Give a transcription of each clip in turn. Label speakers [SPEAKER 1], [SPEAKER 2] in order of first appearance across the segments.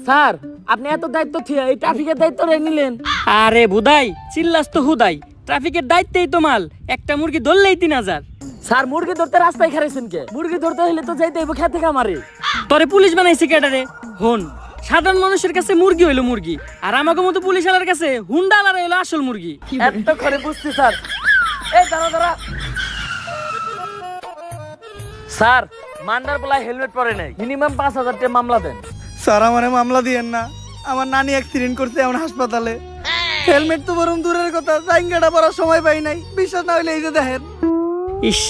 [SPEAKER 1] Sir আপনি এত দায়িত্ব থিয়া এই ট্রাফিকের দায়িত্ব নিলেন?
[SPEAKER 2] আরে বুদাই চিল্লাস তো হুদাই, ট্রাফিকের দায়িত্বেই তো মাল, একটা মুরগি ধরলেই 3000।
[SPEAKER 1] স্যার মুরগি ধরতে রাস্তায় খারাইছেন কে? মুরগি ধরতে হলে তো যাইতে হইব খেতে খামারে।
[SPEAKER 2] তোরে পুলিশ বানাইছে কেডারে? হন, সাধারণ মানুষের কাছে মুরগি হইলো মুরগি, আর আমাকে মতো পুলিশ আলার কাছে হুন্ডা আলার হইলো আসল মুরগি।
[SPEAKER 1] এত করে বুঝছি স্যার। এই দাঁড়া দাঁড়া। স্যার মান্ডার বলা হেলমেট পরে নাই, মিনিমাম 5000 টাকা মামলা দেন।
[SPEAKER 3] স্যার আমারে মামলা দিয়েন না, আমার নানি অ্যাক্সিডেন্ট করছে এখন হাসপাতালে। হেলমেট তো বরং দূরের কথা, জাইঙ্গাটা পরার সময় পাই নাই। বিশ্বাস না হইলে এই যে দেখেন।
[SPEAKER 2] ইস,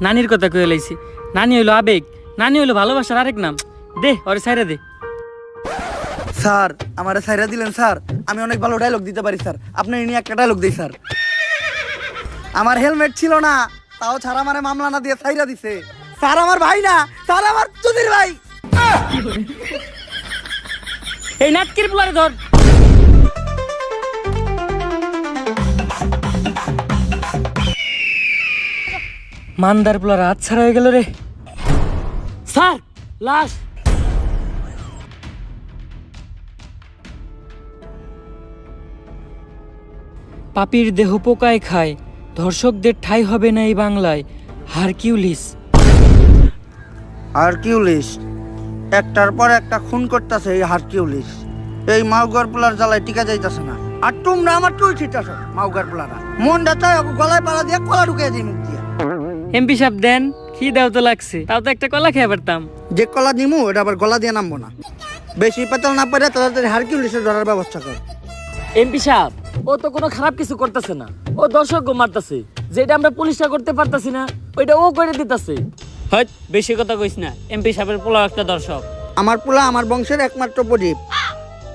[SPEAKER 2] নানির কথা কয়ে লাইছি। নানি হইলো আবেগ, নানি হইলো ভালোবাসার আরেক নাম। দে ওরে ছাইরা দে।
[SPEAKER 3] স্যার আমারে ছাইরা দিলেন স্যার, আমি অনেক ভালো ডায়লগ দিতে পারি স্যার, আপনি নিয়ে একটা ডায়লগ দিই স্যার। আমার হেলমেট ছিল না, তাও ছাড়া আমারে মামলা না দিয়ে ছাইরা দিছে। স্যার আমার ভাই না, স্যার আমার চুদির ভাই।
[SPEAKER 2] এই নাটকির পুলারে ধর। মান্দার পুলার হাত ছাড়া হয়ে গেল রে।
[SPEAKER 1] স্যার লাশ।
[SPEAKER 2] পাপির দেহ পোকায় খায়, ধর্ষকদের ঠাঁই হবে না এই বাংলায়। হারকিউলিস।
[SPEAKER 3] হারকিউলিস একটার পর একটা খুন করতেছে। এই হারকিউলিস এই মাউগার পোলার জ্বালায় টিকা যাইতেছে না। আর তোমরা আমার চুল ছিটাছ মাউগার পোলারা। মনটা চাই গলায় পাড়া দিয়ে কলা ঢুকিয়ে দিই মুখ দিয়ে।
[SPEAKER 2] এমপি সাহেব দেন, খিদাও তো লাগছে, তাও তো একটা কলা খেয়ে পারতাম।
[SPEAKER 3] যে কলা নিমু এটা আবার গলা দিয়ে নামবো না। বেশি পেতাল না পারে তাড়াতাড়ি হারকিউলিসের ধরার ব্যবস্থা কর।
[SPEAKER 1] এমপি সাহেব ও তো কোনো খারাপ কিছু করতেছে না, ও দর্শক মারতেছে। যেটা আমরা পুলিশটা করতে পারতাছি না ওইটা ও করে দিতেছে।
[SPEAKER 2] হয়ত বেশি কথা কইস না, এমপি সাহেবের পোলাও একটা দর্শক।
[SPEAKER 3] আমার পোলা আমার বংশের একমাত্র প্রদীপ।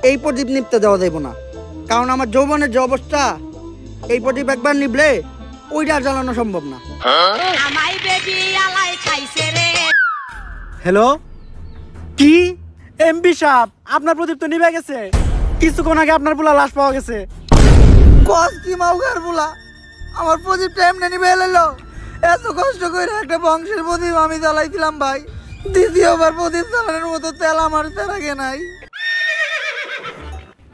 [SPEAKER 3] এই প্রদীপ নিপতে দেওয়া যাইব না, কারণ আমার যৌবনের যে অবস্থা, এই প্রদীপ একবার নিবলে ওইটা আর জ্বালানো সম্ভব না। হ্যালো, কি এমপি সাহেব আপনার প্রদীপ তো নিভে গেছে। কিছুক্ষণ আগে আপনার পোলা লাশ পাওয়া গেছে। কস কি মাউগার পোলা, আমার প্রদীপটা এমনি নিভে এলো। এত কষ্ট করে একটা বংশের প্রদীপ আমি জ্বালাইছিলাম ভাই, দ্বিতীয়বার প্রদীপ জ্বালানোর মতো তেল আমার তেরাগে নাই।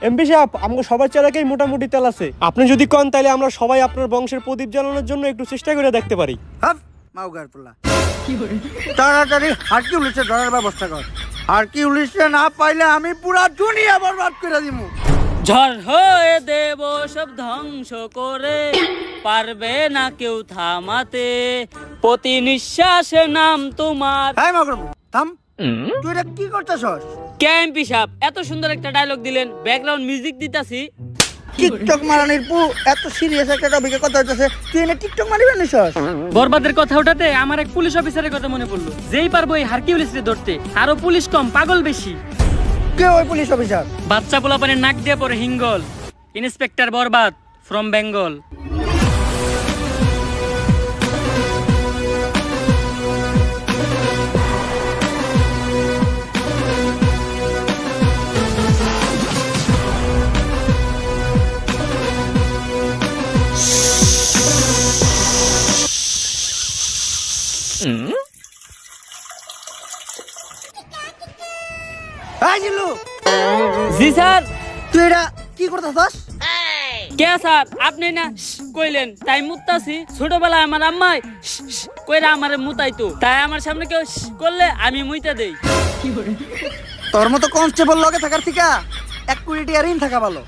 [SPEAKER 4] এমপি সাহেব আমাকে সবার চেরাকেই মোটামুটি তেল আছে, আপনি যদি কন তাহলে আমরা সবাই আপনার বংশের প্রদীপ জ্বালানোর জন্য একটু চেষ্টা করে দেখতে পারি।
[SPEAKER 3] মাউগার পোলা তাড়াতাড়ি হারকিউলিসে ধরার ব্যবস্থা কর। হারকিউলিসে না পাইলে আমি পুরা দুনিয়া বরবাদ করে দিব।
[SPEAKER 2] ঝড় হয়ে দেব সব ধ্বংস করে, পারবে না কেউ থামাতে, প্রতি নিঃশ্বাসে নাম তোমার।
[SPEAKER 3] হাই মাউগার থাম, তুই এটা কি করতেছস?
[SPEAKER 2] কে এমপি সাহেব এত সুন্দর একটা ডায়লগ দিলেন, ব্যাকগ্রাউন্ড মিউজিক দিতাছি।
[SPEAKER 3] টিকটক মারানির পু এত সিরিয়াস একটা টপিকে কথা হইতাছে, তুই এনে টিকটক মারিবে নিছস?
[SPEAKER 2] বরবাদের কথা ওঠাতে আমার এক পুলিশ অফিসারের কথা মনে পড়লো, যেই পারবো এই হারকিউলিসকে ধরতে। আরো পুলিশ কম, পাগল বেশি।
[SPEAKER 3] কে ওই পুলিশ অফিসার?
[SPEAKER 2] বাচ্চা পোলাপানের নাক দিয়ে পরে হিঙ্গল, ইন্সপেক্টর বরবাদ ফ্রম বেঙ্গল। জি স্যার।
[SPEAKER 3] তুই এটা কি করতেছস?
[SPEAKER 2] কে স্যার আপনি না কইলেন তাই মুতাছি। ছোটবেলায় আমার আম্মাই কইরা আমারে মুতাইতো, তাই আমার সামনে কেউ করলে আমি মুইতা দেই।
[SPEAKER 3] তোর মতো কনস্টেবল লগে থাকার থেকে এক কোটি আর ঋণ থাকা ভালো।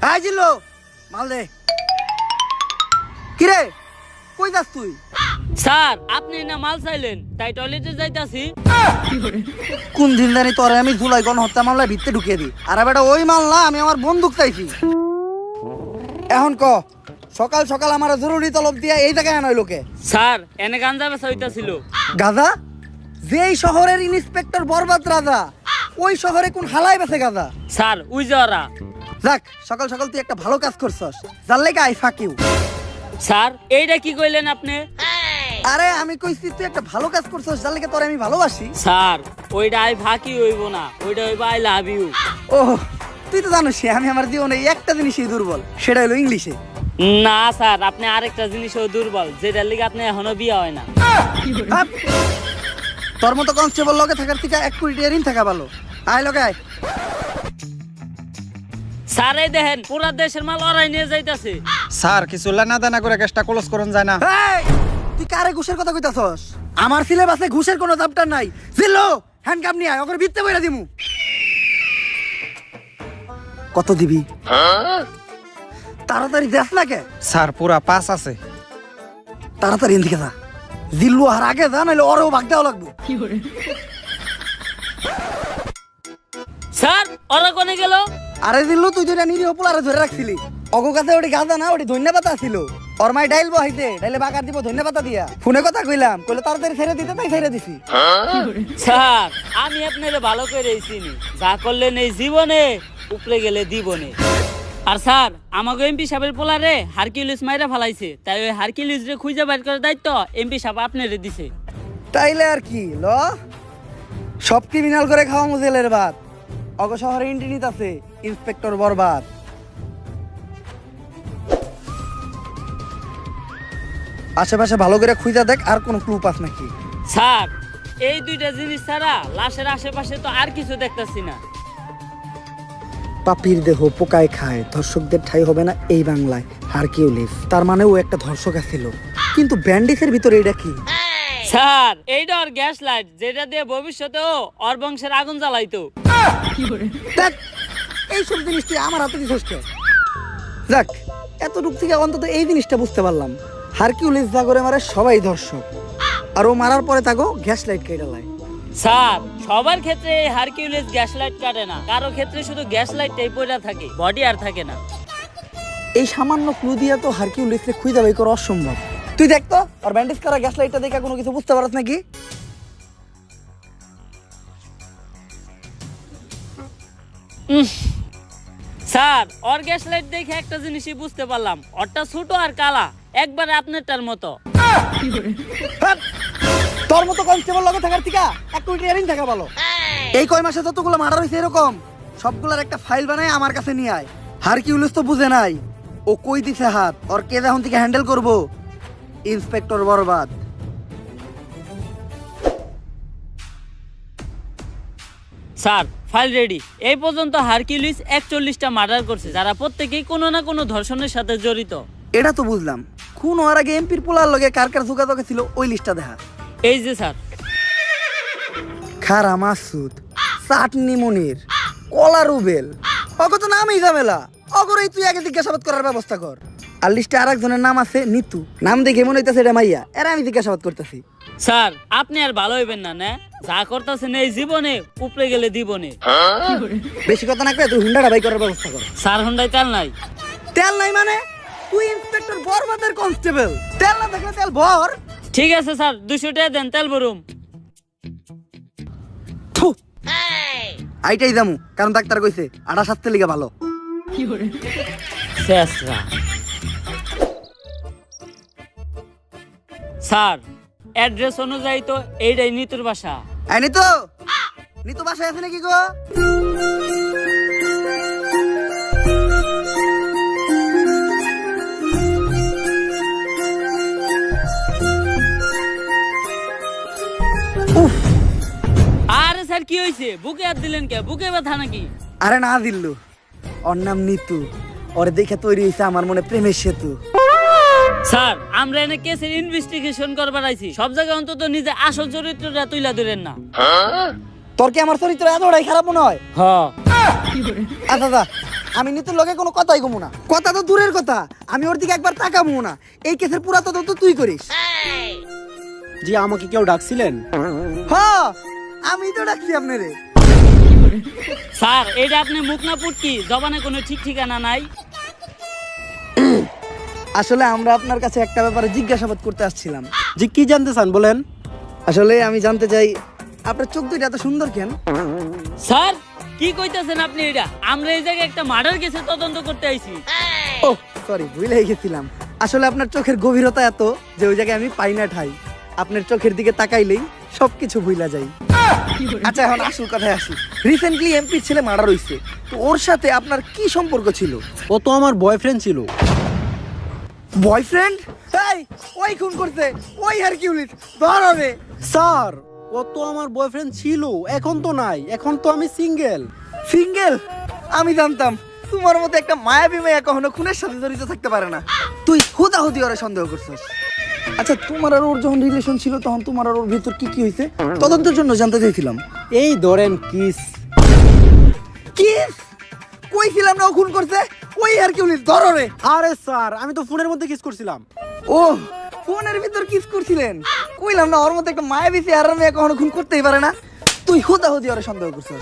[SPEAKER 3] হাই জিল্লু মাল দে। কিরে কই যাস তুই?
[SPEAKER 2] স্যার আপনি না মাল চাইলেন তাই টয়লেটে যাইতাছি।
[SPEAKER 3] কোন দিন জানি তোরে আমি জুলাই গণহত্যা মামলায় ভিতরে ঢুকিয়ে দিই, আর বেটা ওই মাল না, আমি আমার বন্দুক চাইছি। এখন ক সকাল সকাল আমার জরুরি তলব দিয়া এই জায়গায় আনাই লোকে।
[SPEAKER 2] স্যার এনে গাঞ্জা বেচা হইতাছিল।
[SPEAKER 3] গাজা? যেই শহরের ইন্সপেক্টর বরবাদ রাজা, ওই শহরে কোন হালাই বেছে গাজা?
[SPEAKER 2] স্যার উই যারা।
[SPEAKER 3] যাক সকাল সকাল তুই একটা ভালো কাজ করছস, যার লেগে আই ফাক ইউ।
[SPEAKER 2] স্যার এইটা কি কইলেন আপনি?
[SPEAKER 3] আরে আমি কইছি তুই একটা ভালো কাজ করছস, যার লেগে তোরে আমি ভালোবাসি।
[SPEAKER 2] স্যার ওইটা আই ফাঁকি হইব না, ওইটা হইব আই লাভ ইউ।
[SPEAKER 3] ও তুই তো জানিস আমি আমার জীবনে একটা জিনিসই দুর্বল, সেটা হলো ইংলিশে।
[SPEAKER 2] না স্যার, আপনি আরেকটা জিনিসও দুর্বল, যেটার লিগে আপনি এখনো বিয়ে হয় না।
[SPEAKER 3] হাপ! তোর মতো কনস্টেবল লগে থাকার থেকে 1 কোটি টাকা ঋণ থাকা ভালো। আয় লগে আয়।
[SPEAKER 2] স্যার এই দেখেন পুরা দেশের মাল ওরাই নিয়ে যাইতাছে।
[SPEAKER 5] স্যার কিছু লেনা দেনা করে গ্যাসটা ক্লোজ করুন যায় না?
[SPEAKER 3] এই, তুই কারে ঘুষের কথা কইতাছস? আমার সিলেবাসে ঘুষের কোনো চ্যাপ্টার নাই। জিল্লো হ্যান্ডকাম নিয়ে আয়, ওকে ভিত্তে বইরা দিমু। কত দিবি? তাড়াতাড়ি দেখ না কে?
[SPEAKER 5] স্যার পুরা 5 আছে।
[SPEAKER 3] তাড়াতাড়ি এদিকে যা। জিল্লু আর আগে যা, নাহলে ওরেও ভাগ দেওয়া লাগবো।
[SPEAKER 2] স্যার ওরা কোনে গেল?
[SPEAKER 3] আরে জিল্লু, তুই যেটা নিরীহ পোলারে ধরে রাখছিলি, অগো কাছে ওটি গাঁদা না, ওটি ধন্যপাতা ছিল। ওর মাই ডাইল বহাইতে, ডাইলে বাগার দিব ধন্যপাতা দিয়া। ফোনে কথা কইলাম, কইলে তাড়াতাড়ি ছেড়ে দিতে, তাই ছেড়ে দিছি।
[SPEAKER 2] স্যার আমি আপনারে ভালো করে চিনি, যা করলেন এই জীবনে উপরে গেলে দিবনে। আর স্যার আমাকে এমপি সাহেবের পোলারে হারকিউলিস মাইরা ফালাইছে, তাই ওই হারকিউলিস রে খুঁজে বাইর করার দায়িত্ব এমপি সাহেব আপনারে দিছে।
[SPEAKER 3] তাইলে আর কি ল, সব ক্রিমিনাল করে খাওয়া মুজেলের বাদ। অগ শহরে ইন্টিনিত আছে ইন্সপেক্টর বরবাদ। আশেপাশে ভালো করে খুঁজা দেখ, আর কোনো ক্লু পাস নাকি।
[SPEAKER 2] স্যার এই দুইটা জিনিস ছাড়া লাশের আশেপাশে তো আর কিছু দেখতাছি না।
[SPEAKER 3] পাপির দেহ পোকায় খায়, ধর্ষকদের ঠাই হবে না এই বাংলায়। হারকিউলিস তার মানে ও একটা ধর্ষক ছিল, কিন্তু ব্যান্ডিসের ভিতরে এটা কি?
[SPEAKER 2] স্যার এইটা ওর গ্যাস লাইট, যেটা দিয়ে ভবিষ্যতেও ওর বংশের আগুন জ্বালাইতো।
[SPEAKER 3] দেখ, এইসব জিনিস তুই আমার হাতে দিছিস কে? যাক, এতটুক থেকে অন্তত এই জিনিসটা বুঝতে পারলাম, হারকিউলিস যা করে মারে সবাই ধর্ষক, আর ও মারার পরে তাকে গ্যাস লাইট কেটে লাই।
[SPEAKER 2] স্যার সবার ক্ষেত্রে এই হারকিউলিস গ্যাস লাইট কাটে না, কারো ক্ষেত্রে শুধু গ্যাস লাইটটাই পড়া থাকে, বডি আর থাকে না।
[SPEAKER 3] এই সামান্য ক্লু দিয়া তো হারকিউলিসকে খুঁজে বাই করা অসম্ভব। তুই দেখ তো, আর ব্যান্ডেজ করা গ্যাস লাইটটা দেখে কোনো কিছু বুঝতে পারছ নাকি?
[SPEAKER 2] স্যার ওর গ্যাস লাইট দেখে একটা জিনিসই বুঝতে পারলাম, ওরটা ছোট আর কালা, একবারে আপনারটার মতো।
[SPEAKER 3] হাট! তোর মতো কনস্টেবল লগে থাকার থেকে 1 কোটি টাকা ঋণ থাকা ভালো। এই কয় মাসে যতগুলো মার্ডার হয়েছে এরকম, সবগুলোর একটা ফাইল বানায় আমার কাছে নিয়ে আয়। হারকিউলিস তো বুঝে নাই ও কই দিছে হাত, ওর কে এখন থেকে হ্যান্ডেল করবো? Inspector Barbad.
[SPEAKER 2] Sir file ready. এই পর্যন্ত হারকিউলিস 41টা মার্ডার করছে, যারা প্রত্যেকেই কোনো না কোনো ধর্ষণের সাথে জড়িত।
[SPEAKER 3] এটা তো বুঝলাম, খুন হওয়ার আগে এমপির পোলার লগে কার কার যোগাযোগ ছিল ওই লিস্টটা দেখা।
[SPEAKER 2] এই যে স্যার,
[SPEAKER 3] খারা মাসুদ, চাটনি মনির, কলা রুবেল, অগত নামই ঝামেলা। অগরই তুই আগে জিজ্ঞাসাবাদ করার ব্যবস্থা কর। আর লিস্টে আর একজনের নাম আছে নিতু, নাম দেখে মনে হইতেছে এটা মাইয়া, এরা আমি জিজ্ঞাসাবাদ করতেছি।
[SPEAKER 2] স্যার আপনি আর ভালো হইবেন না, না যা করতেছেন এই জীবনে উপরে গেলে দিবনে।
[SPEAKER 3] বেশি কথা না করে তুই হুন্ডাটা বাই করার ব্যবস্থা কর।
[SPEAKER 2] স্যার হুন্ডাই তেল নাই।
[SPEAKER 3] তেল নাই মানে? তুই ইন্সপেক্টর বরবাদের কনস্টেবল, তেল না থাকলে তেল ভর।
[SPEAKER 2] ঠিক আছে স্যার, 200 টাকা দেন, তেল ভরুম।
[SPEAKER 3] থু, আইটাই যামু, কারণ ডাক্তার কইছে আড়া স্বাস্থ্যের লিগে ভালো।
[SPEAKER 2] শেষরা। স্যার অ্যাড্রেস অনুযায়ী তো এইটাই নিতুর বাসা।
[SPEAKER 3] এই নিতু, নিতু বাসায় আছে নাকি গো?
[SPEAKER 2] আরে স্যার কি হয়েছে, বুকে হাত দিলেন কে? বুকে ব্যথা নাকি?
[SPEAKER 3] আরে না দিল্লু, ওর নাম নিতু, ওরে দেখে তৈরি হয়েছে আমার মনে প্রেমের সেতু।
[SPEAKER 2] স্যার আমরা এনে কেসের ইনভেস্টিগেশন করবার আইছি, সব জায়গায় অন্তত নিজে আসল চরিত্রটা তুইলা ধরেন না।
[SPEAKER 3] তোর কি আমার চরিত্র এতটাই খারাপ মনে হয়?
[SPEAKER 2] হ্যাঁ।
[SPEAKER 3] আচ্ছা দা, আমি নিতুর লগে কোনো কথাই কমু না। কথা তো দূরের কথা, আমি ওর দিকে একবার তাকাবো না। এই কেসের পুরা তদন্ত তুই করিস।
[SPEAKER 4] জি, আমাকে কেউ ডাকছিলেন?
[SPEAKER 3] হ্যাঁ, আমি তো ডাকছি আপনারে।
[SPEAKER 2] স্যার এটা আপনি মুখ না পুটকি, জবানে কোনো ঠিক ঠিকানা নাই।
[SPEAKER 3] আসলে আমরা আপনার কাছে একটা ব্যাপারে জিজ্ঞাসাবাদ করতে আসছিলাম।
[SPEAKER 4] জি, কি জানতে চান বলেন?
[SPEAKER 3] আসলে আমি জানতে চাই আপনার চোখ দুইটা এত সুন্দর কেন?
[SPEAKER 2] স্যার কি কইতাছেন আপনি? এটা আমরা এই জায়গায় একটা মার্ডার কেসে তদন্ত করতে আইছি।
[SPEAKER 3] ও সরি, ভুলে গেছিলাম। আসলে আপনার চোখের গভীরতা এত যে ওই জায়গায় আমি পাই না ঠাই। আপনার চোখের দিকে তাকাইলেই সবকিছু ভুলা যায়। আচ্ছা এখন আসল কথায় আসি। রিসেন্টলি এমপির ছেলে মার্ডার হইছে, তো ওর সাথে আপনার কি সম্পর্ক ছিল?
[SPEAKER 4] ও তো আমার বয়ফ্রেন্ড ছিল।
[SPEAKER 3] বয়ফ্রেন্ড? এই, ওই খুন করছে, ওই হারকিউলিস, ধর ওরে।
[SPEAKER 4] স্যার ও তো আমার বয়ফ্রেন্ড ছিল, এখন তো নাই, এখন তো আমি সিঙ্গেল।
[SPEAKER 3] সিঙ্গেল? আমি জানতাম তোমার মতো একটা মায়াবী মেয়ে কখনো খুনের সাথে জড়িত থাকতে পারে না। তুই হুদাহুদি ওরে সন্দেহ করছিস। আচ্ছা, তোমার আর ওর যখন রিলেশন ছিল তখন তোমার আর ওর ভিতর কি কি হয়েছে তদন্তের জন্য জানতে চাইছিলাম।
[SPEAKER 4] এই ধরেন কিস।
[SPEAKER 3] কিস? কইছিলাম না ও খুন করছে, ওই হারকিউলিস, ধর ওরে।
[SPEAKER 4] আরে স্যার আমি তো ফোনের মধ্যে কিস করছিলাম।
[SPEAKER 3] ও, ফোনের ভিতর কিস করছিলেন? কইলাম না ওর মতো একটা মায়াবী চেহারার মেয়ে কখনো খুন করতেই পারে না। তুই হুদাহুদি ওরে সন্দেহ করছিস।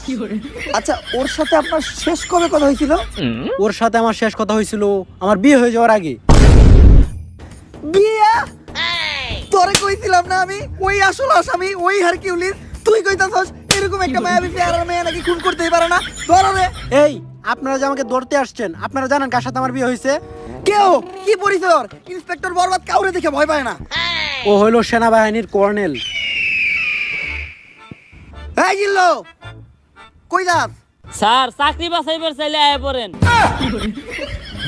[SPEAKER 3] আচ্ছা, ওর সাথে আপনার শেষ কবে কথা হয়েছিল?
[SPEAKER 4] ওর সাথে আমার শেষ কথা হয়েছিল আমার বিয়ে হয়ে যাওয়ার আগে।
[SPEAKER 3] বিয়া? তোরে কইছিলাম না আমি ওই আসল আসামি ওই হারকিউলিস, তুই কইতাছস এরকম একটা মায়াবী চেহারার মেয়ে নাকি খুন করতেই পারে না? ধর রে।
[SPEAKER 4] এই আপনারা যে আমাকে ধরতে আসছেন, আপনারা জানেন কার সাথে আমার বিয়ে হয়েছে?
[SPEAKER 3] কেউ কি পরিচয় ওর? ইন্সপেক্টর বরবাদ কাউরে দেখে ভয় পায় না।
[SPEAKER 4] ও হইল সেনাবাহিনীর কর্নেল।
[SPEAKER 3] এই জিল্লো, কই যাস?
[SPEAKER 2] স্যার চাকরি বাছাইবার চাইলে আয় পড়েন।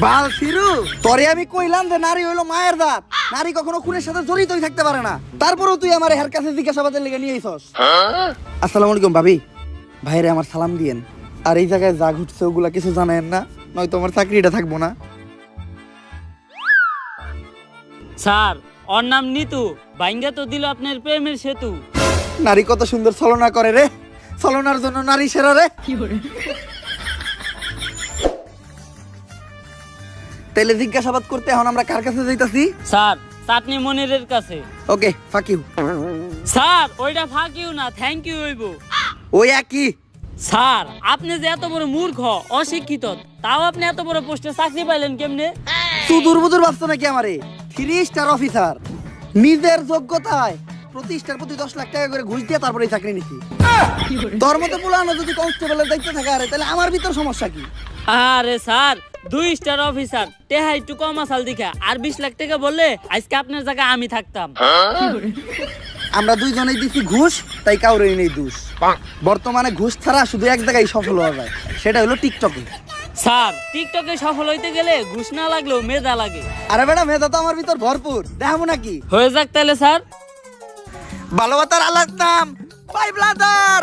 [SPEAKER 3] বাল ফিরু, তোরে আমি কইলাম যে নারী হইলো মায়ের দাঁত, নারী কখনো খুনের সাথে জড়িতই থাকতে পারে না। তারপরেও তুই আমার হের কাছে জিজ্ঞাসাবাদের লেগে নিয়ে আইছস। আসসালামু আলাইকুম ভাবি, ভাইরে আমার সালাম দিয়েন। আর এই জায়গায় যা ঘটছে ওগুলা কিছু জানেন না, নয়তো আমার চাকরিটা থাকবো না।
[SPEAKER 2] স্যার ওর নাম নিতু, বাইঙ্গা তো দিল আপনার প্রেমের সেতু।
[SPEAKER 3] নারী কত সুন্দর ছলনা করে রে, ছলনার জন্য নারী সেরা রে। তাইলে জিজ্ঞাসাবাদ করতে এখন আমরা কার কাছে যাইতাছি?
[SPEAKER 2] স্যার চাটনি মনিরের কাছে।
[SPEAKER 3] ওকে, ফাক ইউ।
[SPEAKER 2] স্যার ওইটা ফাঁকিও না, থ্যাংক ইউ হইব।
[SPEAKER 3] ওই একই।
[SPEAKER 2] স্যার আপনি যে এত বড় মূর্খ অশিক্ষিত, তাও আপনি এত বড় পোস্টে চাকরি পাইলেন কেমনে?
[SPEAKER 3] তুই দুর্বুদুর ভাবছো নাকি আমারে? 3 স্টার অফিসার, নিজের যোগ্যতায় প্রতি স্টার প্রতি 10 লাখ টাকা করে ঘুষ দিয়ে তারপরে এই চাকরি নিছি। তোর মতো পুলানো যদি কনস্টেবলের দায়িত্ব থাকে আরে, তাহলে আমার ভিতর সমস্যা কি?
[SPEAKER 2] আরে স্যার 2 স্টার অফিসার, টেহা একটু কম আসাল দেখা, আর 20 লাখ টাকা বললে আজকে আপনার জায়গায় আমি থাকতাম।
[SPEAKER 3] আমরা দুইজনেই দিছি ঘুষ, তাই কাউরেই নেই দোষ। বর্তমানে ঘুষ ছাড়া শুধু এক জায়গায় সফল হওয়া যায়, সেটা হলো টিকটকে।
[SPEAKER 2] স্যার টিকটকে সফল হইতে গেলে ঘুষ না লাগলেও মেধা লাগে।
[SPEAKER 3] আরে বেটা, মেধা তো আমার ভিতর ভরপুর, দেখাবো নাকি?
[SPEAKER 2] হয়ে যাক তাহলে স্যার।
[SPEAKER 3] ভালোবাসার আলাদ নাম বাই ব্লাদার।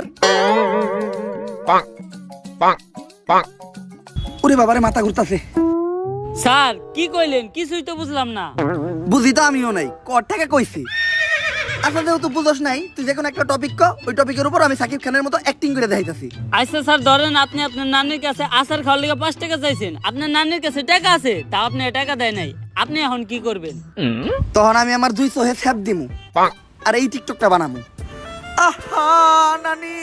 [SPEAKER 3] ওরে বাবারে, মাথা ঘুরতাছে।
[SPEAKER 2] স্যার কি কইলেন? কিছুই তো বুঝলাম না।
[SPEAKER 3] বুঝি তো আমিও নাই, কর থেকে কইছি। আচ্ছা, যেহেতু বুঝোস নাই, তুই যে কোনো একটা টপিক ক, ওই টপিকের উপর আমি সাকিব খানের মতো অ্যাক্টিং করে দেখাইতাছি।
[SPEAKER 2] আচ্ছা স্যার ধরেন আপনি আপনার নানির কাছে আচার খাওয়ার লেগে 5 টাকা চাইছেন, আপনার নানির কাছে টাকা আছে, তা আপনি টাকা দেয় নাই, আপনি এখন কি করবেন?
[SPEAKER 3] তখন আমি আমার 2 চোহে ছ্যাপ দিমু আর এই টিকটকটা বানামু। আহা, নানি,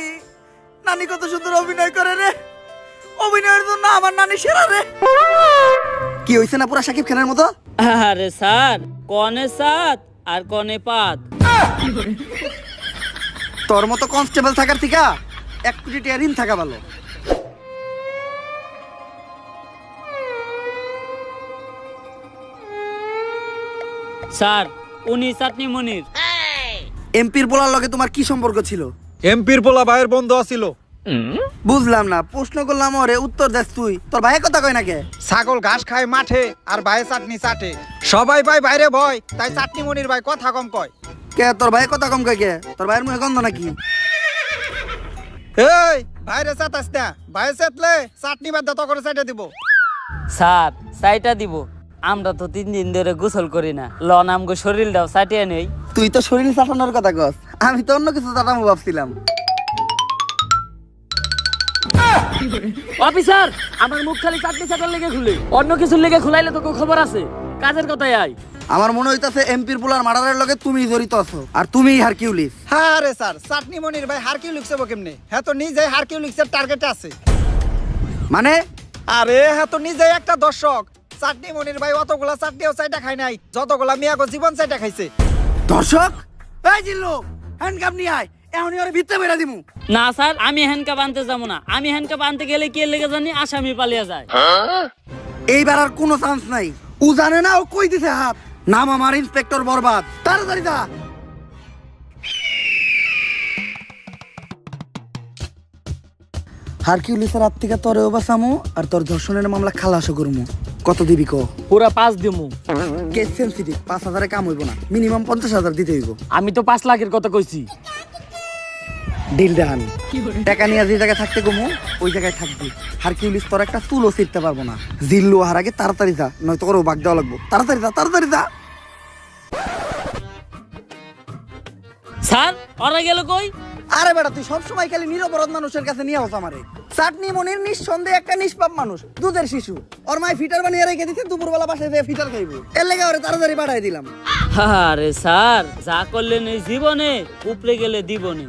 [SPEAKER 3] নানি কত সুন্দর অভিনয় করে রে, অভিনয়ের জন্য আমার নানি সেরা রে। কি হইছে না পুরা সাকিব খানের মতো?
[SPEAKER 2] আরে স্যার কনে সাত আর কনে পাত।
[SPEAKER 3] তোর মতো কনস্টেবল থাকার থেকে 1 কোটি টাকা ঋণ থাকা ভালো।
[SPEAKER 2] স্যার উনি চাটনি মনির।
[SPEAKER 3] এমপির বলার লগে তোমার কি সম্পর্ক ছিল?
[SPEAKER 5] এমপির পোলা ভাইয়ের বন্ধু আছিল।
[SPEAKER 3] বুঝলাম না, প্রশ্ন করলাম ওরে, উত্তর দেস তুই। তোর ভাইয়ের কথা কয় না কে?
[SPEAKER 5] ছাগল ঘাস খায় মাঠে আর ভাই চাটনি চাটে। সবাই ভাই বাইরে ভয়, তাই চাটনি মনির ভাই কথা কম কয়।
[SPEAKER 3] কে তোর ভাইয়ের কথা কম কয় কে? তোর ভাইয়ের মুখে গন্ধ নাকি?
[SPEAKER 5] এই বাইরে চাটাস না, ভাই চাটলে চাটনি বাদ দত করে চাইটা দিব।
[SPEAKER 2] স্যার চাইটা দিব, আমরা তো 3 দিন ধরে গোসল করি না, লন আমগো শরীরটাও চাটিয়ে নেই।
[SPEAKER 3] তুই তো শরীর চাটানোর কথা কস, আমি তো অন্য কিছু চাটামো ভাবছিলাম।
[SPEAKER 1] অফিসার আমার মুখ খালি চাটনি চাটার লেগে খুলে, অন্য কিছুর লেগে খুলাইলে তো খবর আছে। কাজের কথাই আয়।
[SPEAKER 3] আমার মনে হইতাছে এমপির পোলার মার্ডারের লগে তুমি জড়িত আছো, আর তুমি হারকিউলিস।
[SPEAKER 5] হ্যাঁ রে স্যার, চাটনি মনির ভাই হারকিউ লিখছে কেমনে? হ্যাঁ তো নিজে হারকিউ লিখছে, টার্গেটে আছে।
[SPEAKER 3] মানে?
[SPEAKER 5] আরে হ্যাঁ তো নিজে একটা দর্শক। চাটনি মনির ভাই অতগুলা চাটনিও চাইটা খায় নাই যতগুলা মিয়াগো জীবন চাইটা খাইছে।
[SPEAKER 3] দর্শক, এই জিল্লু, হ্যান্ডকাপ নিয়ে আয়, এখনই ওরে ভিতরে বেরা দিমু।
[SPEAKER 2] না স্যার আমি হ্যান্ডকাপ আনতে যাবো না, আমি হ্যান্ডকাপ আনতে গেলে কে লেগে জানি আসামি পালিয়ে যায়।
[SPEAKER 3] এইবার আর কোনো চান্স নাই। ও জানে না ও কই দিছে হাত। নাম আমার ইন্সপেক্টর বরবাদ, তাড়াতাড়ি যা। হারকিউলিসের হাত থেকে তোরেও বাঁচামু আর তোর ধর্ষণের মামলা খালাসও করমু। কত দিবি ক?
[SPEAKER 1] পুরা 5 দিমু।
[SPEAKER 3] কেস সেন্সিটিভ, 5,000 কাম হইব না, মিনিমাম 50,000 দিতে হইব।
[SPEAKER 1] আমি তো 5 লাখের কথা কইছি।
[SPEAKER 3] Deal done. টাকা নিয়ে যে জায়গায় থাকতে কমু ওই জায়গায় থাকবি। হারকিউলিস তোর একটা চুলও ছিঁড়তে পারবো না। জিল্লু হার আগে তাড়াতাড়ি যা, নয়তো করে বাগ দেওয়া লাগবো। তাড়াতাড়ি যা, তাড়াতাড়ি যা।
[SPEAKER 2] স্যার ওরা গেল কই?
[SPEAKER 3] আরে বেটা তুই সবসময় খালি নিরপরাধ মানুষের কাছে নিয়ে আস আমারে। চাটনি মনির নিঃসন্দেহে একটা নিষ্পাপ মানুষ, দুধের শিশু। ওর মায় ফিটার বানিয়ে রেখে দিতে, দুপুরবেলা বাসায় যেয়ে ফিটার খাইবো। এর লেগে ওরে তাড়াতাড়ি পাঠাই দিলাম।
[SPEAKER 2] আরে স্যার যা করলেন এই জীবনে উপরে গেলে দিবনে।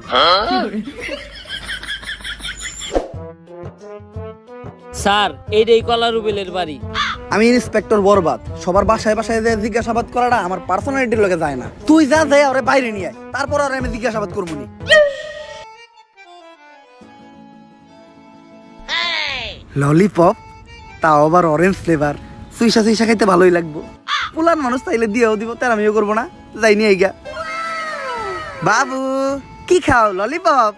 [SPEAKER 2] স্যার এইটাই কলা রুবেলের বাড়ি।
[SPEAKER 3] আমি ইন্সপেক্টর বরবাদ। সবার বাসায় বাসায় যে জিজ্ঞাসাবাদ করাটা আমার পার্সোনালিটির লগে যায় না। তুই যা যাই ওরে বাইরে নিয়ে আয়, তারপর আর আমি জিজ্ঞাসাবাদ করবো নি। ললিপপ, তাও আবার অরেঞ্জ ফ্লেভার। সুইসা সুইসা খাইতে ভালোই লাগবো। পুলান মানুষ তাইলে দিয়েও দিব, তার আমিও করবো না। যাই নিয়ে গা। বাবু কি খাও? ললিপপ।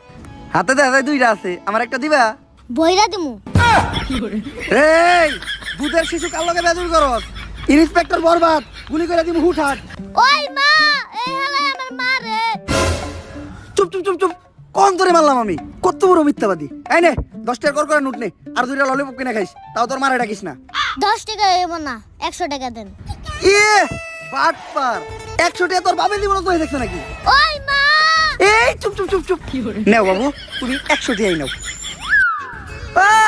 [SPEAKER 3] হাতে দেখা যায় 2টা আছে, আমার একটা দিবা?
[SPEAKER 6] বইরা দিমু।
[SPEAKER 3] এই দুধের শিশু কার লগে বেজুর করস? ইন্সপেক্টর বরবাদ, গুলি করে দিমু হুটহাট।
[SPEAKER 6] ওই মা, এই হালাই আমার মা রে।
[SPEAKER 3] চুপ চুপ চুপ চুপ। কোন তোরে মারলাম আমি? কত বড় মিথ্যাবাদী। এই নে 10 টাকা করে নোট নে, আর 2টা ললিপপ কিনে খাইস, তাও তোর মারে ডাকিস না।
[SPEAKER 6] 10 টাকা হইব না, 100 টাকা দেন।
[SPEAKER 3] ইয়ে বাটপার, 100 টাকা তোর বাবা দিব না, তুই দেখছ নাকি?
[SPEAKER 6] ওই মা,
[SPEAKER 3] এই চুপ চুপ চুপ চুপ। নাও বাবু, তুমি 100 টাকাই নাও।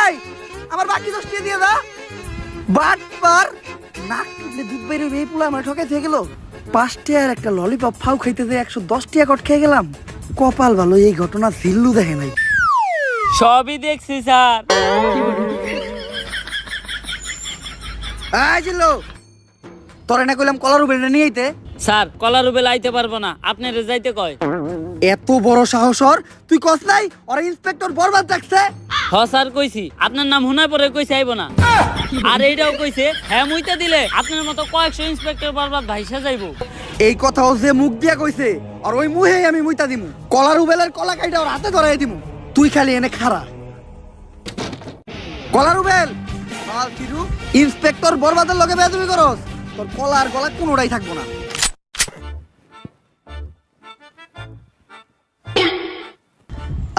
[SPEAKER 3] এই আমার বাকি 10 টাকা দিয়ে দা। বাটপার, নাক টুকলে দুধ বাইরে এই পুলা আমার ঠকে থেকে গেল। 5 টাকার একটা ললিপপ ফাউ খাইতে যে 110 টাকা কট খেয়ে গেলাম। কপাল ভালো, এই ঘটনা জিল্লু দেখে নাই।
[SPEAKER 2] সবই দেখছি স্যার।
[SPEAKER 3] এই জিল্লু, তোরে না কইলাম কলার উপরে নিয়ে আইতে?
[SPEAKER 2] স্যার কলা রুবেল আইতে পারবো না, আপনারে যাইতে কয়।
[SPEAKER 3] এত বড় সাহস ওর, তুই কস নাই ওরা ইন্সপেক্টর বরবাদ ডাকছে?
[SPEAKER 2] হ স্যার কইছি, আপনার নাম হুনায় পরে কইছে আইব না। আর এইটাও কইছে হ্যাঁ মুইতা দিলে আপনার মতো কয়েকশো ইন্সপেক্টর বরবাদ ভাইসা যাইবো।
[SPEAKER 3] এই কথাও যে মুখ দিয়া কইছে, আর ওই মুহেই আমি মুইতা দিমু। কলার উবেলের কলা কাইটা ওর হাতে ধরাই দিমু। তুই খালি এনে খাড়া। কলার উবেল মাল কিরু ইন্সপেক্টর বরবাদের লগে বেয়াদবি করস, তোর কলা আর গলা কোনোটাই থাকবো না।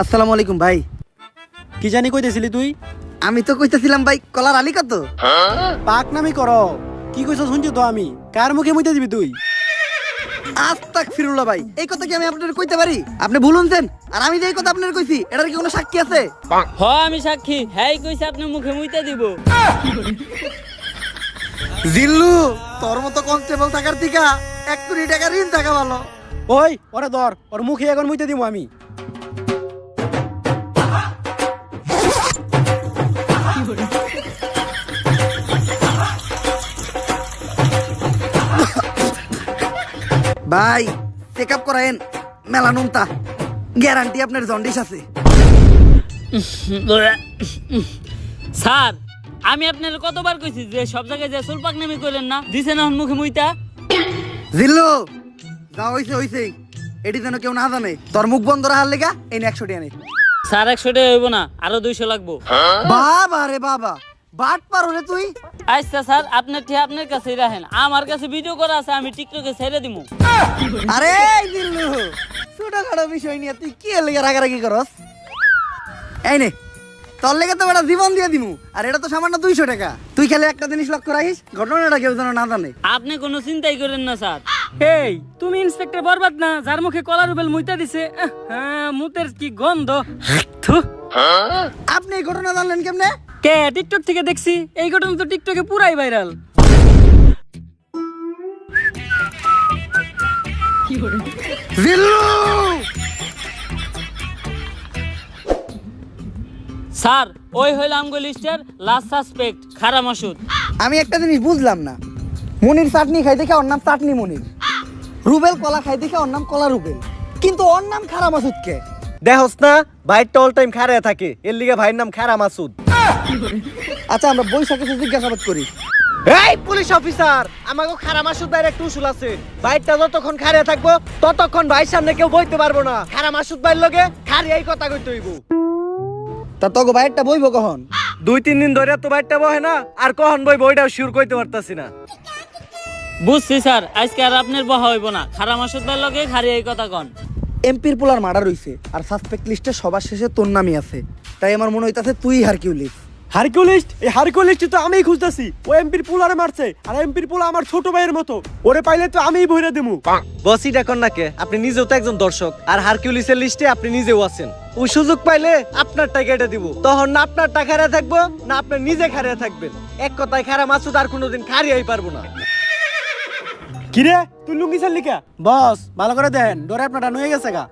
[SPEAKER 3] আসসালামু আলাইকুম ভাই।
[SPEAKER 4] কি জানি কইতেছিলি তুই?
[SPEAKER 3] আমি তো কইতেছিলাম ভাই কলার আলী কত?
[SPEAKER 4] পাক নামি কর। কি কইছ শুনছি তো আমি। কার মুখে মুইতে দিবি তুই?
[SPEAKER 3] আস্তাক ফিরুল্লাহ ভাই, এই কথা কি আমি আপনাদের কইতে পারি? আপনি ভুলুনছেন, আর আমি যে এই কথা আপনাদের কইছি এটার কি কোনো সাক্ষী আছে?
[SPEAKER 2] হ আমি সাক্ষী, হ্যাঁ কইছে আপনার মুখে মুইতা দিব।
[SPEAKER 3] জিল্লু, তোর মতো কনস্টেবল থাকার থেকে 1 কোটি টাকা ঋণ থাকা ভালো।
[SPEAKER 4] ওই ওরে ধর, ওর মুখে এখন মুইতে দিব আমি।
[SPEAKER 3] ভাই চেক আপ করায়েন, মেলানুনতা গ্যারান্টি আপনার জন্ডিস আছে।
[SPEAKER 2] স্যার আমি আপনার কতবার কইছি যে সব জায়গায় যে চুল পাকনামি করেন না, দিছে না মুখে মুইতা।
[SPEAKER 3] জিল্লু যা হইছে হইছে, এটি যেন কেউ না জানে। তোর মুখ বন্ধ রাখার লেগা এই 100 টাকা নে।
[SPEAKER 2] স্যার 100 টাকা হইব না, আরো 200 লাগবো।
[SPEAKER 3] বাবা রে বাবা, বাট পারো রে তুই।
[SPEAKER 2] আচ্ছা স্যার আপনার ঠিক আপনার কাছেই রাখেন, আমার কাছে ভিডিও করা আছে, আমি টিকটকে ছেড়ে দিমু।
[SPEAKER 3] আরে জিল্লু, ছোটখাটো বিষয় নিয়ে তুই কি লেগে রাগারাগি করস? এই নে তোর লেগে তো বেটা জীবন দিয়ে দিমু, আর এটা তো সামান্য 200 টাকা। তুই খালি একটা জিনিস লক্ষ্য রাখিস, ঘটনাটা কেউ যেন না জানে।
[SPEAKER 2] আপনি কোনো চিন্তাই করেন না স্যার।
[SPEAKER 1] এই তুমি ইন্সপেক্টর বরবাদ না, যার মুখে কলা রুবেল মুইতা দিছে? হ্যাঁ, মুতের কি গন্ধ। থু।
[SPEAKER 3] আপনি এই ঘটনা জানলেন কেমনে?
[SPEAKER 1] কে? টিকটক থেকে দেখছি। এই ঘটনা তো টিকটকে পুরাই ভাইরাল।
[SPEAKER 3] জিল্লু
[SPEAKER 2] স্যার ওই হইল আমগো লিস্টের লাস্ট সাসপেক্ট খারা মাসুদ।
[SPEAKER 3] আমি একটা জিনিস বুঝলাম না, মনির চাটনি খাই দেখে ওর নাম চাটনি মনির, রুবেল কলা খাই দেখে ওর নাম কলা রুবেল, কিন্তু ওর নাম খারা মাসুদ কে?
[SPEAKER 4] দেখোস না ভাইটা অল টাইম খাড়ায় থাকে, এর লিগে ভাইয়ের নাম খারা মাসুদ।
[SPEAKER 3] আচ্ছা আমরা বৈশাখে জিজ্ঞাসাবাদ করি।
[SPEAKER 4] এই পুলিশ অফিসার, আমাকে খারা মাসুদ ভাইয়ের একটা উসুল আছে। ভাইটা যতক্ষণ খাড়ায় থাকবো ততক্ষণ ভাইয়ের সামনে কেউ বইতে পারবো না। খারা মাসুদ ভাইয়ের লগে খাড়ি এই কথা কইতে হইব।
[SPEAKER 3] তা তোকে বাইরটা বইব কখন?
[SPEAKER 4] 2-3 দিন ধরে তো বাইরটা বহে না, আর কখন বই বইটাও শিওর কইতে পারতাছি না।
[SPEAKER 2] বুঝছি স্যার, আজকে আর আপনার বহা হইব না। খারা মাসুদ ভাই লগে খারি এই কথা কন।
[SPEAKER 3] এমপির পোলার মার্ডার হইছে আর সাসপেক্ট লিস্টে সবার শেষে তোর নামই আছে, তাই আমার মনে হইতাছে তুই হারকিউলিস।
[SPEAKER 7] হারকিউলিস্ট? এই হারকিউলিস্ট তো আমিই খুঁজতেছি। ও এমপির পোলারে মারছে, আর এমপির পোলা আমার ছোট ভাইয়ের মতো, ওরে পাইলে তো আমিই ভইরা দেবো।
[SPEAKER 4] বসিটা কন না কে? আপনি নিজেও তো একজন দর্শক, আর হারকিউলিসের লিস্টে আপনি নিজেও আছেন। ওই সুযোগ পাইলে আপনার টাকা এটা দিব, তখন না আপনার টাকা হারিয়ে থাকবো, না আপনি নিজে হারিয়ে থাকবেন। এক কথায় খারা মাসুদ আর কোনোদিন হারিয়েই পারবো না।
[SPEAKER 7] কিরে তুই লুঙ্গি ছাড়লি কা?
[SPEAKER 3] বস ভালো করে দেন, ডরে আপনারটা নয়ে গেছে গা।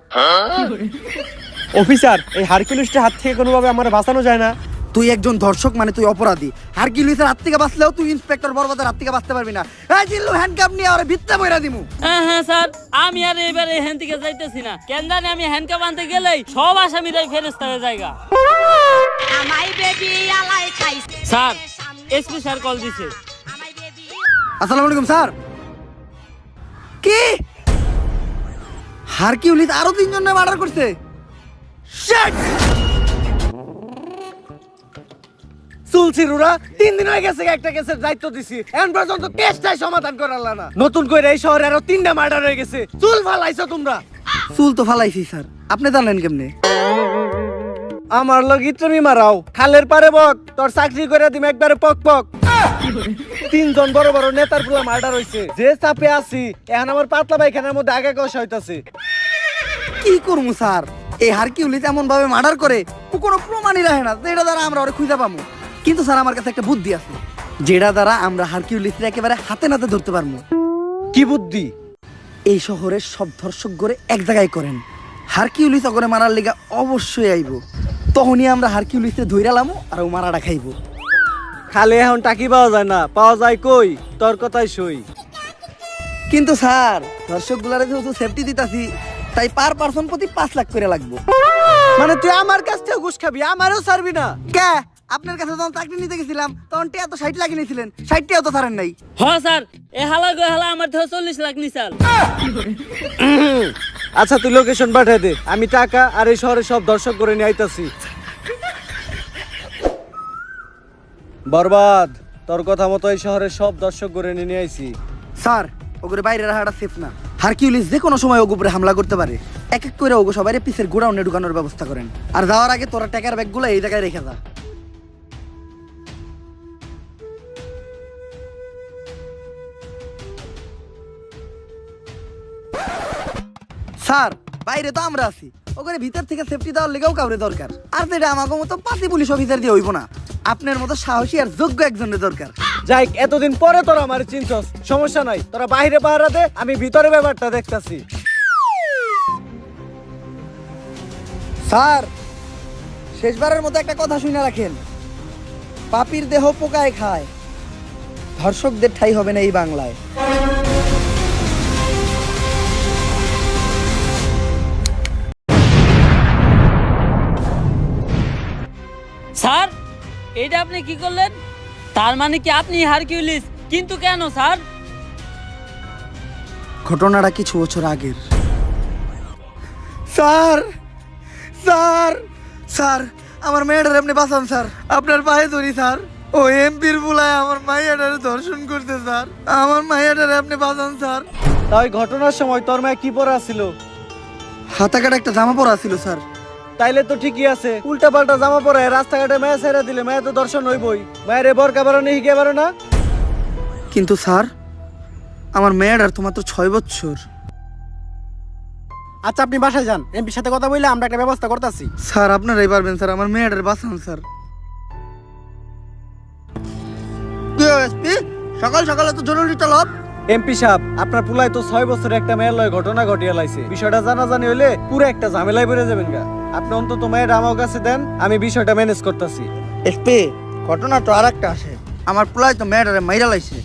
[SPEAKER 7] অফিসার, এই হারকিউলিস্টের হাত থেকে কোনোভাবে আমার বাঁচানো যায় না?
[SPEAKER 3] তুই একজন ধর্ষক মানে তুই অপরাধী। হারকিউলিসের হাত থেকে বাঁচলেও তুই ইন্সপেক্টর বরবাদের হাত থেকে বাঁচতে পারবি না। এই জিল্লু হ্যান্ডকাপ নিয়ে ওরে ভিত্তে বইরা দিমু।
[SPEAKER 2] হ্যাঁ হ্যাঁ স্যার, আমি আর এবারে এখান থেকে যাইতেছি না। কেন জানি আমি হ্যান্ডকাপ আনতে গেলেই সব আসামিরাই ফেরেস্তা হয়ে জায়গা। স্যার, এসপি স্যার কল দিছে।
[SPEAKER 3] আসসালামু আলাইকুম স্যার। কি হারকিউলিস আরো 3 জনের মার্ডার করছে? শিট!
[SPEAKER 4] চুলছিরুরা 3 দিন হয়ে গেছে একটা কেসের দায়িত্ব দিছি, এখন পর্যন্ত কেসটাই সমাধান করালা না। নতুন করে এই শহরে আরো 3টা মার্ডার হয়ে গেছে। চুল ফালাইছো তোমরা।
[SPEAKER 3] চুল তো ফালাইছি স্যার, আপনি জানলেন কেমনে?
[SPEAKER 4] আমার লগি তুমি মারাও, খালের পারে বক, তোর চাকরি করে দিম একবারে পক পক। 3 জন বড় বড় নেতার পুলা মার্ডার হইছে, যে চাপে আছি এখন আমার পাতলা পায়খানার মধ্যে আগে কষা হইতাছে।
[SPEAKER 3] কি করবো স্যার, এই হারকিউলিস এমন ভাবে মার্ডার করে ও কোনো প্রমাণই রাখে না, যেটা দ্বারা আমরা ওরে খুঁজে পাবো। কিন্তু স্যার আমার কাছে একটা বুদ্ধি আছে, যেটা দ্বারা আমরা হারকিউলিসকে একেবারে হাতে নাতে ধরতে পারবো।
[SPEAKER 4] কি বুদ্ধি?
[SPEAKER 3] এই শহরের সব ধর্ষক গড়ে এক জায়গায় করেন, হারকিউলিস ওগরে মারার লিগা অবশ্যই আইব। তখনই আমরা হারকিউলিসে ধইরালামু আর ও মারাটা খাইবো।
[SPEAKER 4] খালে এখন টাকি পাওয়া যায় না, পাওয়া যায় কই? তোর কথাই সই।
[SPEAKER 3] কিন্তু স্যার ধর্ষক গুলারে যেহেতু সেফটি দিতাছি, তাই পার পার্সন প্রতি 5 লাখ করে লাগবো।
[SPEAKER 4] মানে তুই আমার কাছ থেকে ঘুষ খাবি, আমারও ছাড়বি না?
[SPEAKER 3] কে? আপনার কাছে যখন চাকরি নিতে গেছিলাম তখন টিয়া তো 60 লাখ নিয়েছিলেন, 60 টিয়াও তো ছাড়েন নাই।
[SPEAKER 2] হ্যাঁ স্যার, এ হালা গো হালা আমার থেকে 40 লাখ নিছাল।
[SPEAKER 4] আচ্ছা তুই লোকেশন পাঠিয়ে দে, আমি টাকা আর এই শহরে সব দর্শক করে নিয়ে আইতাছি। বরবাদ, তোর কথা মতো এই শহরের সব দর্শক করে নিয়ে আইছি।
[SPEAKER 3] স্যার ওগুলো বাইরে রাখাটা সেফ না, হারকিউলিস যে কোনো সময় ওগুলো উপরে হামলা করতে পারে। এক এক করে ওগো সবাই পিসের গোডাউনে ঢুকানোর ব্যবস্থা করেন, আর যাওয়ার আগে তোরা টাকার ব্যাগগুলো এই জায়গায় রেখে যা। স্যার বাইরে তো আমরা আছি, ওখানে ভিতর থেকে সেফটি দেওয়ার লেগেও কাউরে দরকার। আর যেটা আমাকে মতো 5 পুলিশ অফিসার দিয়ে হইব না, আপনার মতো সাহসী আর যোগ্য একজনের দরকার।
[SPEAKER 4] যাই, এতদিন পরে তোরা আমার চিনছস, সমস্যা নাই, তোরা বাইরে পাহারা দে, আমি ভিতরে ব্যাপারটা দেখতাছি।
[SPEAKER 3] স্যার শেষবারের মতো একটা কথা শুনে রাখেন, পাপীর দেহ পোকায় খায়, ধর্ষকদের ঠাই হবে না এই বাংলায়।
[SPEAKER 2] স্যার, এইটা আপনি কি করলেন? তার মানে কি আপনি হারকিউলিস? কিন্তু কেন স্যার?
[SPEAKER 3] ঘটনাটা কিছু বছর আগের। স্যার স্যার স্যার আমার মেয়েটার আপনি বাঁচান স্যার, আপনার পায়ে ধরি স্যার। ও এমপির বুলায় আমার মাইয়াটারে ধর্ষণ করতে স্যার, আমার মাইয়াটারে আপনি বাঁচান স্যার।
[SPEAKER 4] তাই ঘটনার সময় তোর মায়ে কি পরা ছিল?
[SPEAKER 3] হাতা কাটা একটা জামা পরা ছিল স্যার।
[SPEAKER 4] তাইলে তো ঠিকই আছে, উল্টা পাল্টা জামা পরে রাস্তাঘাটে মায়া ছেড়ে দিলে মায়া তো দর্শন হইবই। মায়ের বরকা বারো নেই হিকে বারো না।
[SPEAKER 3] কিন্তু স্যার আমার মেয়েটার তো মাত্র 6 বছর।
[SPEAKER 7] আচ্ছা আপনি বাসায় যান, এমপির সাথে কথা বললে আমরা একটা ব্যবস্থা করতেছি।
[SPEAKER 3] স্যার আপনারাই পারবেন স্যার, আমার মেয়েটার বাঁচান স্যার। সকাল সকালে তো জরুরি তলব।
[SPEAKER 4] এমপি সাহেব, আপনার পুলাই তো 6 বছরে একটা মেয়ের লয় ঘটনা ঘটিয়ে লাইছে। বিষয়টা জানাজানি হইলে পুরো একটা ঝামেলায় পড়ে যাবেন গা। আপনি অন্তত মেয়ের আমার কাছে দেন, আমি বিষয়টা ম্যানেজ করতেছি।
[SPEAKER 3] এসপি ঘটনা তো আরেকটা আসে, আমার পোলাই তো মেয়েটারে মাইরা লাইছে।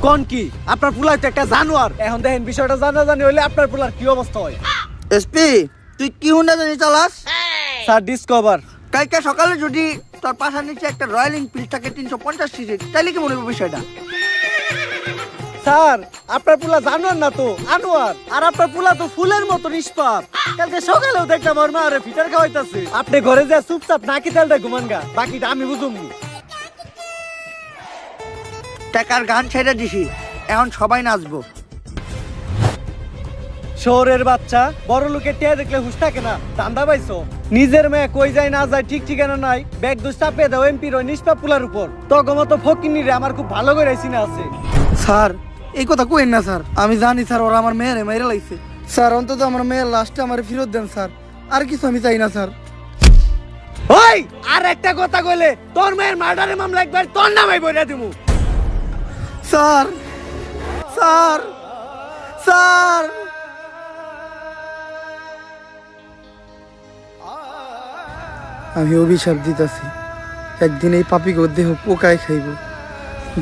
[SPEAKER 4] কোন কি? আপনার পুলাই তো একটা জানোয়ার। এখন দেখেন বিষয়টা জানাজানি হইলে আপনার পুলার কি অবস্থা হয়।
[SPEAKER 3] এসপি তুই কি হুন্ডা জানি চালাস?
[SPEAKER 4] Sir discover.
[SPEAKER 3] কালকে সকালে যদি তোর পাশার নিচে একটা রয়্যাল এনফিল্ড থাকে 350 সিসি, তাইলে কি মনে হবে বিষয়টা?
[SPEAKER 4] স্যার আপনার পুলা জানোয়ার না তো আনোয়ার, আর আপনার পুলা তো ফুলের মতো নিষ্পাপ। কালকে সকালেও দেখলাম ওর মা আরে ফিটার খাওয়াইতাছে। আপনি ঘরে যা চুপচাপ নাকি তেলটা ঘুমান গা, বাকিটা আমি বুঝুম।
[SPEAKER 3] টাকার গান ছেড়ে দিছি, এখন সবাই নাচবো।
[SPEAKER 4] শহরের বাচ্চা বড় লোকের টিয়া দেখলে হুশ থাকে না, দান্দা পাইছো? নিজের মেয়ে কই যায় না যায় ঠিক ঠিকানা নাই, ব্যাগ দোষ চাপিয়ে দাও এমপির ওই নিষ্পাপ পুলার উপর। তগমতো ফকিনি রে আমার খুব ভালো করে চিনা আছে।
[SPEAKER 3] স্যার এই কথা কইেন না স্যার, আমি জানি স্যার ওরা আমার মেয়েরে মেরে লাইছে। স্যার অন্তত আমার মেয়ের লাশটা আমার ফেরত দেন স্যার, আর কিছু আমি চাই না স্যার।
[SPEAKER 4] ওই আর একটা কথা কইলে তোর মেয়ের মার্ডারের মামলা একবার তোর নামে বইরা দিমু।
[SPEAKER 3] স্যার স্যার স্যার আমি অভিশাপ দিতেছি, একদিন এই পাপিকে দেহ পোকায় খাইব,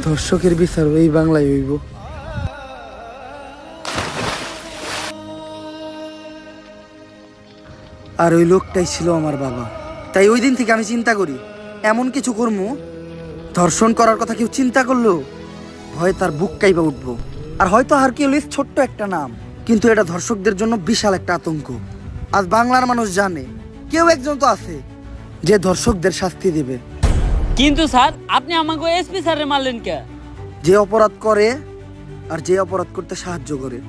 [SPEAKER 3] ধর্ষকের বিচার এই বাংলায় হইব। আর ওই লোকটাই ছিল আমার বাবা। তাই ওই দিন থেকে আমি চিন্তা করি এমন কিছু করবো, ধর্ষণ করার কথা কেউ চিন্তা করলো ভয় তার বুক কাইবা উঠবো। আর হয়তো হারকিউলিস ছোট্ট একটা নাম, কিন্তু এটা ধর্ষকদের জন্য বিশাল একটা আতঙ্ক। আজ বাংলার মানুষ জানে কেউ একজন তো আছে যে ধর্ষকদের শাস্তি দেবে।
[SPEAKER 2] কিন্তু স্যার আপনি আমাকে এসপি স্যারের মারলেন কে?
[SPEAKER 3] যে অপরাধ করে আর যে অপরাধ করতে সাহায্য করে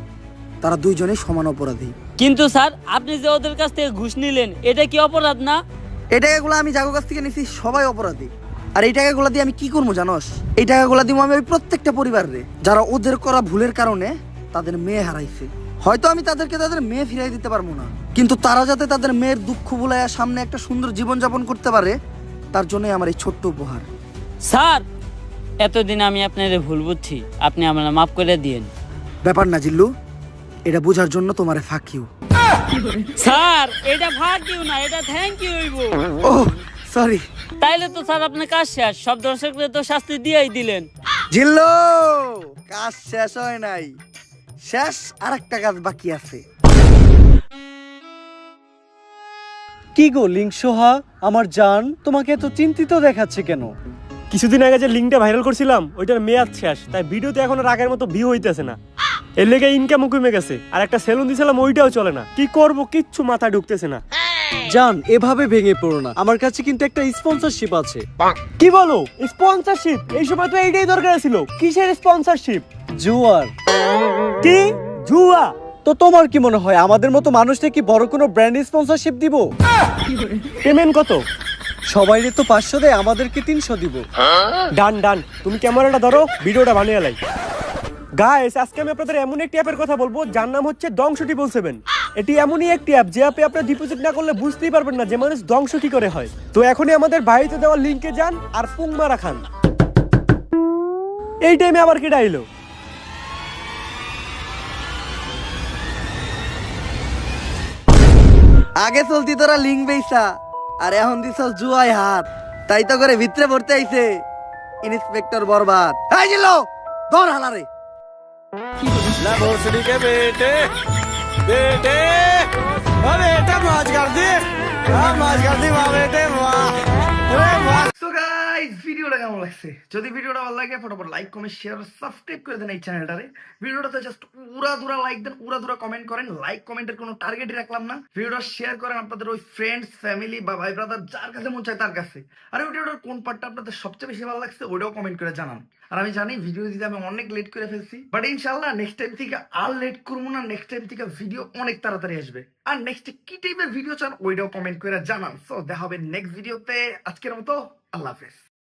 [SPEAKER 3] তারা দুইজনেই সমান অপরাধী।
[SPEAKER 2] কিন্তু স্যার আপনি যে ওদের কাছ থেকে ঘুষ নিলেন এটা কি অপরাধ না?
[SPEAKER 3] এই টাকাগুলো আমি যাগো কাছ থেকে নিছি সবাই অপরাধী। আর এই টাকাগুলো দিয়ে আমি কি করবো জানোস? এই টাকাগুলো দিব আমি ওই প্রত্যেকটা পরিবারে যারা ওদের করা ভুলের কারণে তাদের মেয়ে হারাইছে। হয়তো আমি তাদেরকে তাদের মেয়ে ফিরাই দিতে পারবো না, কিন্তু তারা যাতে তাদের মেয়ের দুঃখ ভুলাইয়া সামনে একটা সুন্দর জীবন যাপন করতে পারে তার জন্যই আমার এই ছোট্ট উপহার।
[SPEAKER 2] স্যার এতদিন আমি আপনার ভুল বুঝছি, আপনি আমার মাফ করে দিয়েন।
[SPEAKER 3] ব্যাপার না জিল্লু, এটা বোঝার জন্য তোমারে ফাঁক ইউ।
[SPEAKER 2] স্যার এটা ভাগ দিও না, এটা থ্যাংক ইউ হইব।
[SPEAKER 3] ও সরি।
[SPEAKER 2] তাইলে তো স্যার আপনার কাজ শেষ, সব দর্শকদের তো শাস্তি দিয়েই দিলেন।
[SPEAKER 3] জিল্লু কাজ শেষ হয় নাই, শেষ আরেকটা কাজ বাকি আছে।
[SPEAKER 4] কি গো লিংসোহা আমার জান, তোমাকে এত চিন্তিত দেখাচ্ছে কেন?
[SPEAKER 7] কিছুদিন আগে যে লিঙ্কটা ভাইরাল করছিলাম ওইটার মেয়াদ শেষ, তাই ভিডিওতে এখন আর আগের মতো ভিউ হইতেছে না। এর লেগে ইনকামও কমে গেছে, আর একটা সেলুন দিয়েছিলাম ওইটাও চলে না। কি করব কিচ্ছু মাথায় ঢুকতেছে না।
[SPEAKER 4] জান এভাবে ভেঙে পড়ো না, আমার কাছে কিন্তু একটা স্পন্সরশিপ আছে।
[SPEAKER 7] কি বলো স্পন্সরশিপ? এই সময় তো এইটাই দরকার ছিল। কিসের স্পন্সরশিপ?
[SPEAKER 4] জুয়ার।
[SPEAKER 7] কি জুয়া?
[SPEAKER 4] তো তোমার কি মনে হয় আমাদের মতো মানুষকে কি বড় কোনো ব্র্যান্ড স্পন্সরশিপ দিব?
[SPEAKER 7] পেমেন্ট কত?
[SPEAKER 4] সবাইরে তো 500 দেয়, আমাদেরকে 300 দিব।
[SPEAKER 7] ডান ডান, তুমি ক্যামেরাটা ধরো, ভিডিওটা বানিয়ে লাই। গাইস আজকে আমি আপনাদের এমন একটি অ্যাপের কথা বলবো যার নাম হচ্ছে Dong777। এটি এমনই একটি অ্যাপ যে অ্যাপে আপনি ডিপোজিট না করলে বুঝতেই পারবেন না যে মানুষ ধ্বংস কি করে হয়। তো এখনই আমাদের বাড়িতে দেওয়া লিংকে যান আর পুংমারা খান। এই টাইমে আবার কি ডাইলো?
[SPEAKER 3] আগে চলতি তোরা লিঙ্ক বেইসা, আর এখন দিছস জুয়ায় হাত। তাই তো করে ভিতরে পড়তে আইছে ইন্সপেক্টর বরবাদ। এই জিল্লু ধর হালারে। So guys, ভিডিওটা কেমন লাগছে? যদি ভিডিওটা ভালো লাগে ফটাফট লাইক কমেন্ট শেয়ার সাবস্ক্রাইব করে দেন এই চ্যানেলটারে। ভিডিওটাতে জাস্ট উড়াধুরা লাইক দেন, উড়াধুরা কমেন্ট করেন। লাইক কমেন্টের কোনো টার্গেটই রাখলাম না। ভিডিওটা শেয়ার করেন আপনাদের ওই ফ্রেন্ডস ফ্যামিলি বা ভাই ব্রাদার যার কাছে মন চায় তার কাছে। আর ভিডিওটার কোন পার্টটা আপনাদের সবচেয়ে বেশি ভালো লাগছে ওটাও কমেন্ট করে জানান। আর আমি জানি ভিডিও দিতে আমি অনেক লেট করে ফেলছি, বাট ইনশাআল্লাহ নেক্সট টাইম থেকে আর লেট করবো না। নেক্সট টাইম থেকে ভিডিও অনেক তাড়াতাড়ি আসবে। আর নেক্সট কি টাইপের ভিডিও চান ওইটাও কমেন্ট করে জানান। সো দেখা হবে নেক্সট ভিডিওতে। আজকের মতো আল্লাহ হাফেজ।